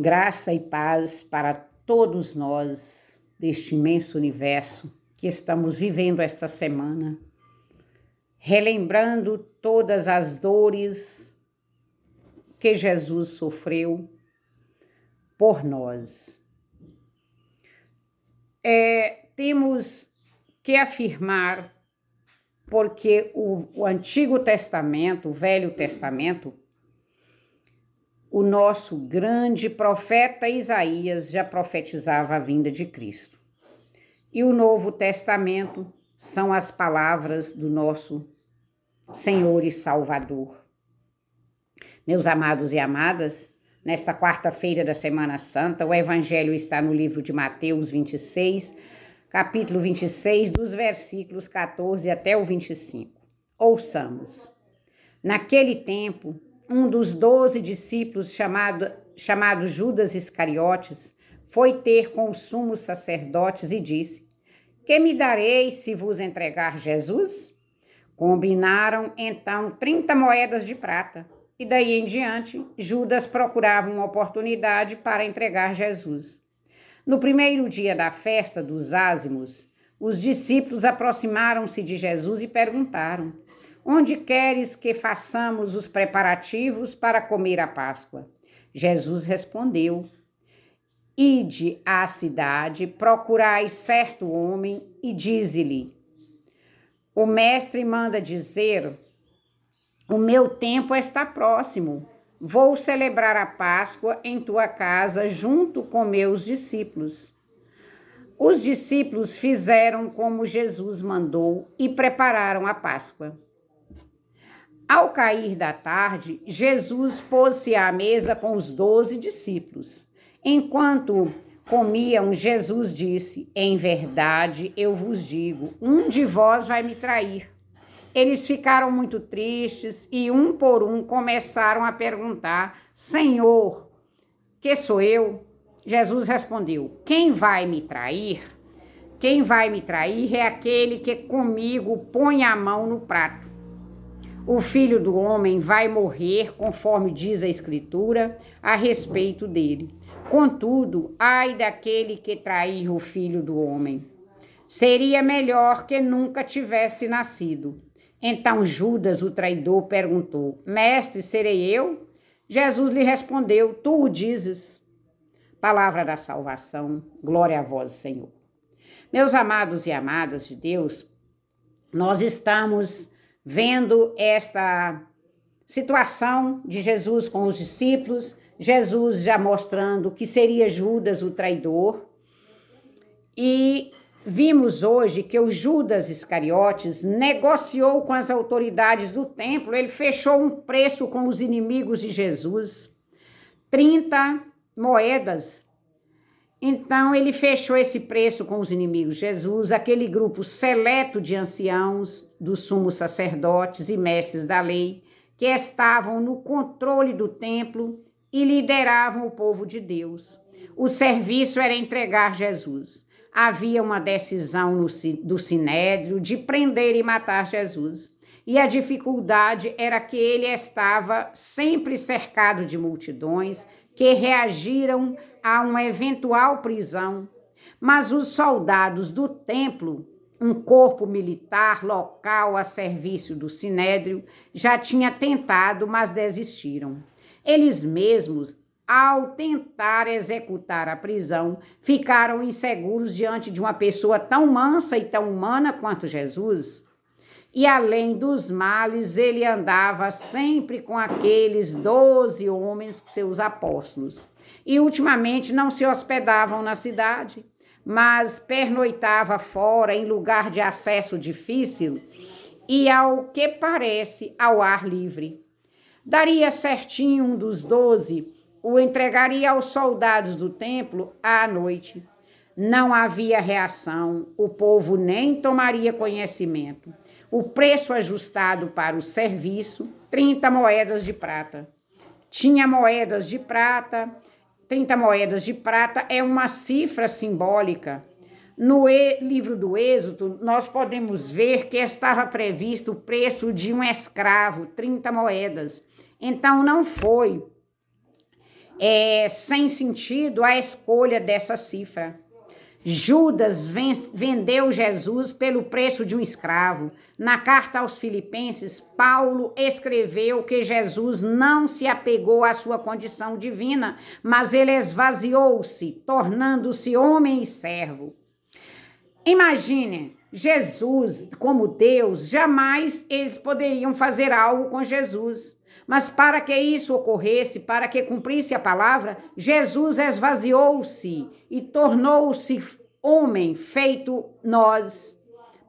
Graça e paz para todos nós deste imenso universo que estamos vivendo esta semana, relembrando todas as dores que Jesus sofreu por nós. Temos que afirmar, porque o Antigo Testamento, o Velho Testamento, o nosso grande profeta Isaías já profetizava a vinda de Cristo. E o Novo Testamento são as palavras do nosso Senhor e Salvador. Meus amados e amadas, nesta quarta-feira da Semana Santa, o Evangelho está no livro de Mateus 26, capítulo 26, dos versículos 14 até o 25. Ouçamos. Naquele tempo, um dos 12 discípulos, chamado Judas Iscariotes, foi ter com os sumos sacerdotes e disse: Que me dareis se vos entregar Jesus? Combinaram então 30 moedas de prata, e daí em diante Judas procurava uma oportunidade para entregar Jesus. No primeiro dia da festa dos ázimos, os discípulos aproximaram-se de Jesus e perguntaram: Onde queres que façamos os preparativos para comer a Páscoa? Jesus respondeu: Ide à cidade, procurai certo homem e dize-lhe: O mestre manda dizer: O meu tempo está próximo. Vou celebrar a Páscoa em tua casa junto com meus discípulos. Os discípulos fizeram como Jesus mandou e prepararam a Páscoa. Ao cair da tarde, Jesus pôs-se à mesa com os 12 discípulos. Enquanto comiam, Jesus disse: Em verdade, eu vos digo, um de vós vai me trair. Eles ficaram muito tristes e, um por um, começaram a perguntar: Senhor, que sou eu? Jesus respondeu: Quem vai me trair? Quem vai me trair é aquele que comigo põe a mão no prato. O Filho do Homem vai morrer, conforme diz a Escritura, a respeito dele. Contudo, ai daquele que trair o Filho do Homem. Seria melhor que nunca tivesse nascido. Então Judas, o traidor, perguntou: Mestre, serei eu? Jesus lhe respondeu: Tu o dizes. Palavra da salvação, glória a vós, Senhor. Meus amados e amadas de Deus, nós estamos vendo esta situação de Jesus com os discípulos, Jesus já mostrando que seria Judas o traidor, e vimos hoje que o Judas Iscariotes negociou com as autoridades do templo, ele fechou um preço com os inimigos de Jesus, 30 moedas. Então ele fechou esse preço com os inimigos de Jesus, aquele grupo seleto de anciãos, dos sumos sacerdotes e mestres da lei, que estavam no controle do templo e lideravam o povo de Deus. O serviço era entregar Jesus. Havia uma decisão do Sinédrio de prender e matar Jesus. E a dificuldade era que ele estava sempre cercado de multidões que reagiram a uma eventual prisão. Mas os soldados do templo, um corpo militar local a serviço do Sinédrio, já tinha tentado, mas desistiram. Eles mesmos, ao tentar executar a prisão, ficaram inseguros diante de uma pessoa tão mansa e tão humana quanto Jesus. E além dos males, ele andava sempre com aqueles 12 homens, seus apóstolos. E ultimamente não se hospedavam na cidade, mas pernoitava fora em lugar de acesso difícil e, ao que parece, ao ar livre. Daria certinho um dos 12, o entregaria aos soldados do templo à noite. Não havia reação, o povo nem tomaria conhecimento. O preço ajustado para o serviço, 30 moedas de prata. Tinha moedas de prata, 30 moedas de prata é uma cifra simbólica. No livro do Êxodo, nós podemos ver que estava previsto o preço de um escravo, 30 moedas. Então não foi É sem sentido a escolha dessa cifra. Judas vendeu Jesus pelo preço de um escravo. Na carta aos Filipenses, Paulo escreveu que Jesus não se apegou à sua condição divina, mas ele esvaziou-se, tornando-se homem e servo. Imagine, Jesus como Deus, jamais eles poderiam fazer algo com Jesus. Mas para que isso ocorresse, para que cumprisse a palavra, Jesus esvaziou-se e tornou-se homem, feito nós,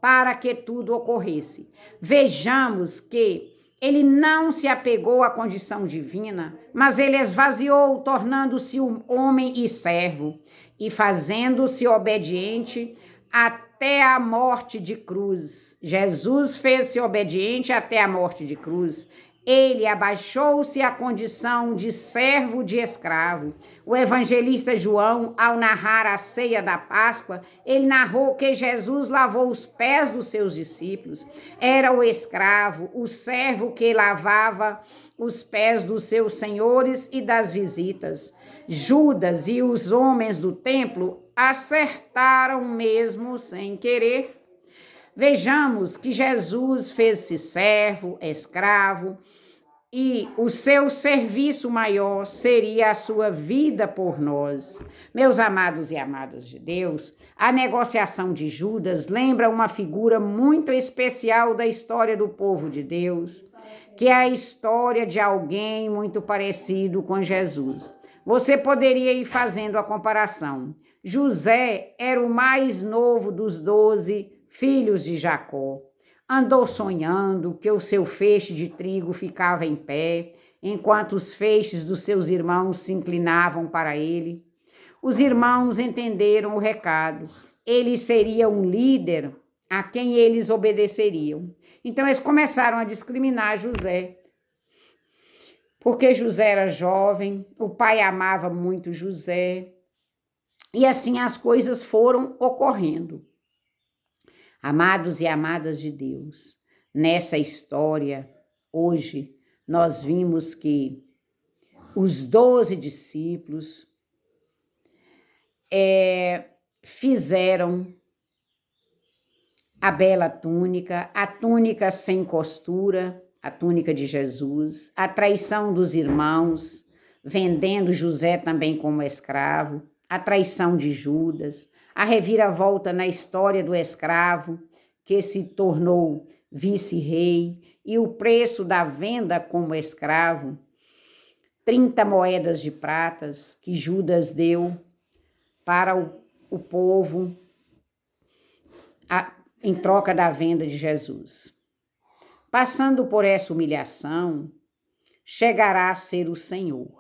para que tudo ocorresse. Vejamos que ele não se apegou à condição divina, mas ele esvaziou, tornando-se um homem e servo, e fazendo-se obediente até a morte de cruz. Jesus fez-se obediente até a morte de cruz. Ele abaixou-se à condição de servo de escravo. O evangelista João, ao narrar a ceia da Páscoa, ele narrou que Jesus lavou os pés dos seus discípulos. Era o escravo, o servo que lavava os pés dos seus senhores e das visitas. Judas e os homens do templo acertaram mesmo sem querer. Vejamos que Jesus fez-se servo, escravo, e o seu serviço maior seria a sua vida por nós. Meus amados e amadas de Deus, a negociação de Judas lembra uma figura muito especial da história do povo de Deus, que é a história de alguém muito parecido com Jesus. Você poderia ir fazendo a comparação. José era o mais novo dos 12 filhos de Jacó. Andou sonhando que o seu feixe de trigo ficava em pé, enquanto os feixes dos seus irmãos se inclinavam para ele. Os irmãos entenderam o recado. Ele seria um líder a quem eles obedeceriam. Então eles começaram a discriminar José. Porque José era jovem, o pai amava muito José. E assim as coisas foram ocorrendo. Amados e amadas de Deus, nessa história, hoje, nós vimos que os 12 discípulos fizeram a bela túnica, a túnica sem costura, a túnica de Jesus, a traição dos irmãos, vendendo José também como escravo, a traição de Judas, a reviravolta na história do escravo, que se tornou vice-rei, e o preço da venda como escravo, 30 moedas de pratas que Judas deu para o povo em troca da venda de Jesus. Passando por essa humilhação, chegará a ser o Senhor.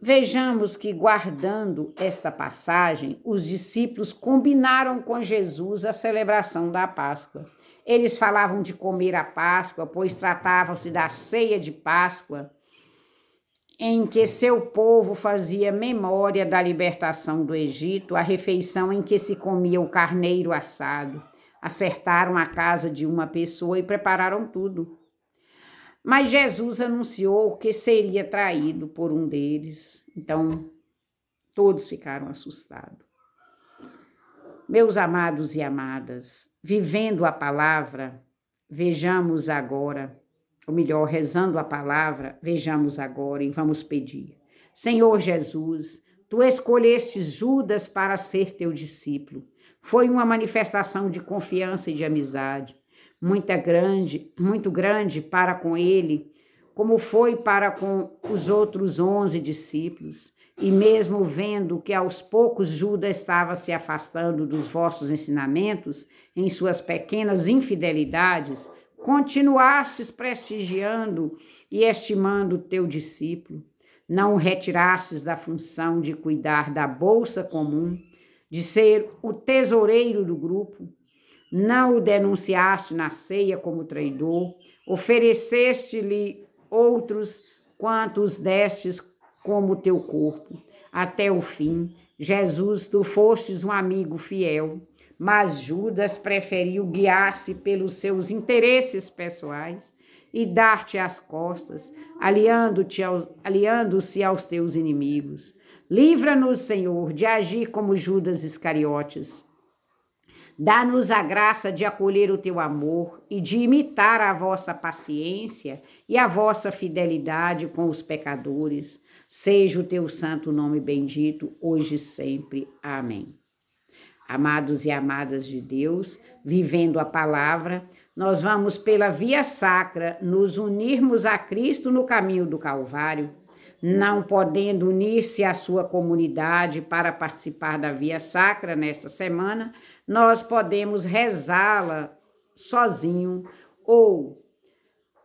Vejamos que, guardando esta passagem, os discípulos combinaram com Jesus a celebração da Páscoa. Eles falavam de comer a Páscoa, pois tratavam-se da ceia de Páscoa, em que seu povo fazia memória da libertação do Egito, a refeição em que se comia o carneiro assado. Acertaram a casa de uma pessoa e prepararam tudo. Mas Jesus anunciou que seria traído por um deles. Então, todos ficaram assustados. Meus amados e amadas, vivendo a palavra, vejamos agora, ou melhor, rezando a palavra, vejamos agora e vamos pedir. Senhor Jesus, tu escolhestes Judas para ser teu discípulo. Foi uma manifestação de confiança e de amizade. Muito grande para com ele, como foi para com os outros 11 discípulos. E mesmo vendo que aos poucos Judas estava se afastando dos vossos ensinamentos, em suas pequenas infidelidades, continuastes prestigiando e estimando o teu discípulo. Não o retirastes da função de cuidar da bolsa comum, de ser o tesoureiro do grupo. Não o denunciaste na ceia como traidor, ofereceste-lhe outros quantos destes como teu corpo. Até o fim, Jesus, tu fostes um amigo fiel, mas Judas preferiu guiar-se pelos seus interesses pessoais e dar-te as costas, aliando-se aos teus inimigos. Livra-nos, Senhor, de agir como Judas Iscariotes. Dá-nos a graça de acolher o teu amor e de imitar a vossa paciência e a vossa fidelidade com os pecadores. Seja o teu santo nome bendito, hoje e sempre. Amém. Amados e amadas de Deus, vivendo a palavra, nós vamos pela via sacra nos unirmos a Cristo no caminho do Calvário. Não podendo unir-se à sua comunidade para participar da via sacra nesta semana, nós podemos rezá-la sozinho ou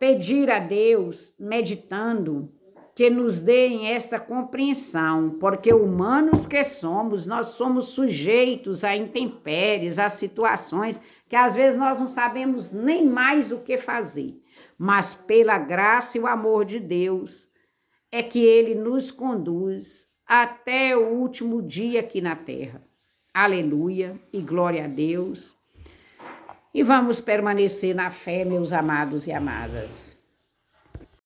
pedir a Deus, meditando, que nos deem esta compreensão, porque humanos que somos, nós somos sujeitos a intempéries, a situações que às vezes nós não sabemos nem mais o que fazer, mas pela graça e o amor de Deus é que Ele nos conduz até o último dia aqui na terra. Aleluia e glória a Deus. E vamos permanecer na fé, meus amados e amadas.